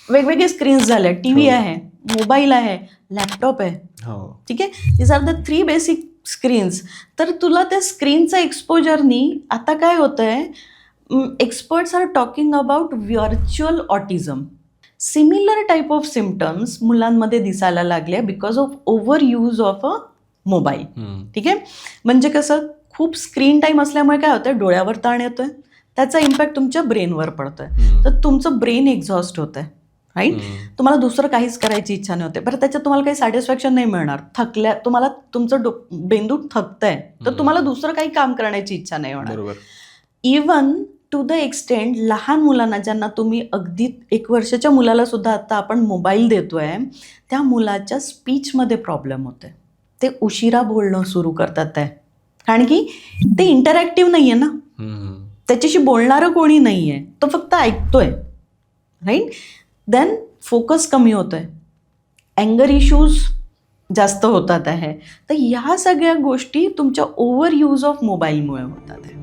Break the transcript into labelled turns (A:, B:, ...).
A: वेगवेगळे स्क्रीन्स झाले, टीव्ही आहे, मोबाईल आहे, लॅपटॉप आहे. ठीक आहे, this are the 3 basic screens. तर तुला त्या स्क्रीनचा एक्सपोजरनी आता काय होतंय, experts are talking about virtual autism. Similar type of symptoms मुलांमध्ये दिसायला लागले because of over use of a mobile. ठीक आहे, म्हणजे कसं, खूप स्क्रीन टाईम असल्यामुळे काय होतंय, डोळ्यावर ताण येतोय, त्याचा इम्पॅक्ट तुमच्या ब्रेनवर पडतोय, तर तुमचं ब्रेन एक्झॉस्ट होतंय. राईट, तुम्हाला दुसरं काहीच करायची इच्छा नाही होते. बरं, त्याच्यात तुम्हाला काही सॅटिस्फॅक्शन नाही मिळणार. तुम्हाला तुमचं बेंदू थकतंय, तर तुम्हाला दुसरं काही काम करण्याची इच्छा नाही होणार. इवन टू द एक्सटेंट लहान मुलांना, ज्यांना तुम्ही अगदी 1 वर्षाच्या मुलाला सुद्धा आता आपण मोबाईल देतोय, त्या मुलाच्या स्पीचमध्ये प्रॉब्लेम होते. ते उशिरा बोलणं सुरू करतात आहे, कारण की ते इंटरॅक्टिव्ह नाही आहे ना, त्याच्याशी बोलणारं कोणी नाही आहे, तो फक्त ऐकतोय. राईट, देन फोकस कमी होतोय, अँगर इश्यूज जास्त होतात आहे. तर ह्या सगळ्या गोष्टी तुमच्या ओव्हर यूज ऑफ मोबाईलमुळे होतात आहे.